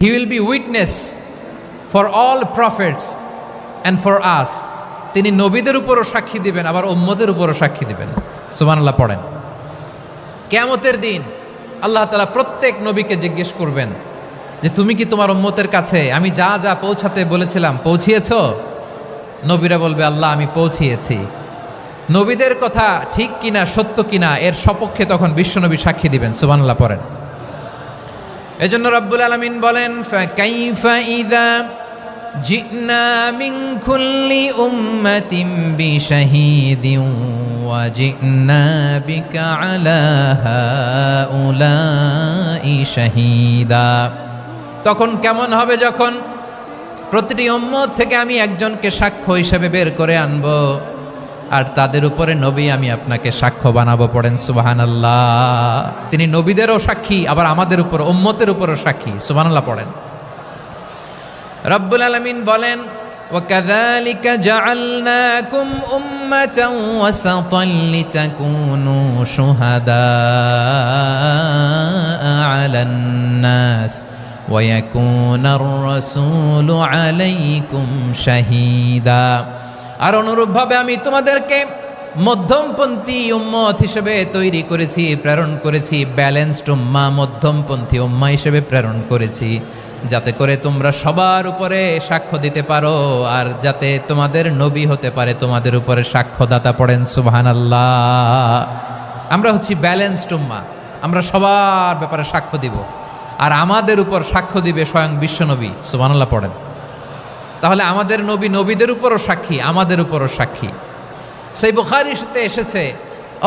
He will be witness for all prophets and for us. তিনি নবীদের উপরও সাক্ষী দিবেন, আবার উম্মতের উপরও সাক্ষী দিবেন। সুবহানাল্লাহ পড়েন। কিয়ামতের দিন আল্লাহ তাআলা প্রত্যেক নবীকে জিজ্ঞেস করবেন যে তুমি কি তোমার উম্মতের কাছে আমি যা যা পৌঁছাতে বলেছিলাম পৌঁছিয়েছো? নবীরা বলবে আল্লাহ আমি পৌঁছিয়েছি। নবীদের কথা ঠিক কিনা সত্য কিনা এর সপক্ষে তখন বিশ্বনবী সাক্ষী দিবেন। সুবহানাল্লাহ পড়েন। এজন্য রব্বুল আলামিন বলেন ফাকাইফা ইযা জিনা মিন কুল্লি উম্মাতিন বিশাহীদিন ওয়া জিনা বিকা আলা হাউলাই শাহীদা। তখন কেমন হবে যখন প্রতিটি উম্মত থেকে আমি একজনকে সাক্ষ্য হিসেবে বের করে আনবো, আর তাদের উপরে নবী আমি আপনাকে সাক্ষ্য বানাবো। পড়েন সুবহানাল্লাহ। তিনি নবীদেরও সাক্ষী, আবার আমাদের উপর উম্মতের উপরও সাক্ষী। সুবহানাল্লাহ পড়েন। রব্বুল আলামিন বলেন ওয়াকাযালিকা জাআলনাকুম উম্মাতান ওয়াসাতান লিতাকুনু শুহাদা আলান নাস ওয়া ইয়াকুনার রাসূলু আলাইকুম শাহীদা। আর অনুরূপভাবে আমি তোমাদেরকে মধ্যমপন্থী উম্মত হিসেবে তৈরি করেছি, প্রেরণ করেছি। ব্যালেন্সড উম্মাহ, মধ্যমপন্থী উম্মাহ হিসেবে প্রেরণ করেছি, যাতে করে তোমরা সবার উপরে সাক্ষ্য দিতে পারো, আর যাতে তোমাদের নবী হতে পারে তোমাদের উপরে সাক্ষ্যদাতা। পড়েন সুবহানাল্লাহ। আমরা হচ্ছি ব্যালেন্সড উম্মাহ, আমরা সবার ব্যাপারে সাক্ষ্য দিব, আর আমাদের উপর সাক্ষ্য দিবে স্বয়ং বিশ্বনবী। সুবহানাল্লাহ পড়েন। তাহলে আমাদের নবী নবীদের উপরও সাক্ষী, আমাদের উপরও সাক্ষী। সেই বুখারীতে এসেছে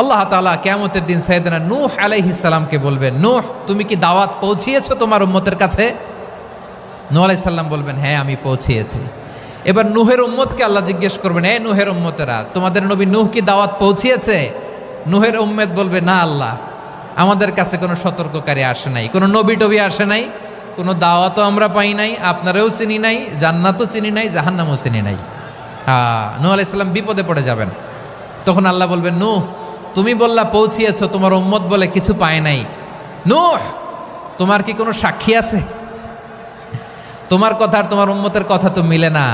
আল্লাহ তাআলা কিয়ামতের দিন সাইয়েদনা নূহ আলাইহিস সালামকে বলবেন, নূহ তুমি কি দাওয়াত পৌঁছিয়েছো তোমার উম্মতের কাছে? নূহ আলাইহিস সালাম বলবেন হ্যাঁ আমি পৌঁছিয়েছি। এবার নূহের উম্মতকে আল্লাহ জিজ্ঞেস করবেন, এ নূহের উম্মতেরা তোমাদের নবী নূহ কি দাওয়াত পৌঁছিয়েছে? নূহের উম্মত বলবে না আল্লাহ, আমাদের কাছে কোনো সতর্ককারী আসে নাই, কোনো নবী টবি আসে নাই, কোনো দাওয়াতও আমরা পাই নাই, আপনারাও চিনি নাই, জান্নাতও চিনি নাই, জাহান্নামও চিনি নাই। নূহ আলাইহিস সালাম বিপদে পড়ে যাবেন। তখন আল্লাহ বলবেন নূহ তুমি বললা পৌঁছিয়েছো, তোমার উম্মত বলে কিছু পায় নাই। নূহ তোমার কি কোনো সাক্ষী আছে? তোমার কথা আর তোমার উম্মতের কথা তো মিলে না।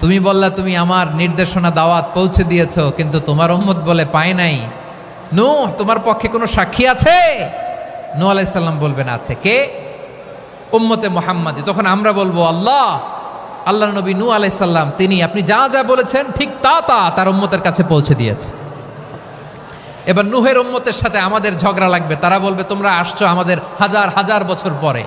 তুমি বললা তুমি আমার নির্দেশনা দাওয়াত পৌঁছে দিয়েছো, কিন্তু তোমার উম্মত বলে পায় নাই। নূহ তোমার পক্ষে কোনো সাক্ষী আছে? নূহ আলাইহিস সালাম বলবেন আছে। কে? উম্মতে মুহাম্মাদি। তখন আমরা বলবো আল্লাহ, আল্লাহর নবী নূহ আলাইহিস সালাম তিনি আপনি যা যা বলেছেন ঠিক তা তার উম্মতের কাছে পৌঁছে দিয়েছে। এবার নূহের উম্মতের সাথে আমাদের ঝগড়া লাগবে। তারা বলবে তোমরা আসছো আমাদের হাজার হাজার বছর পরে,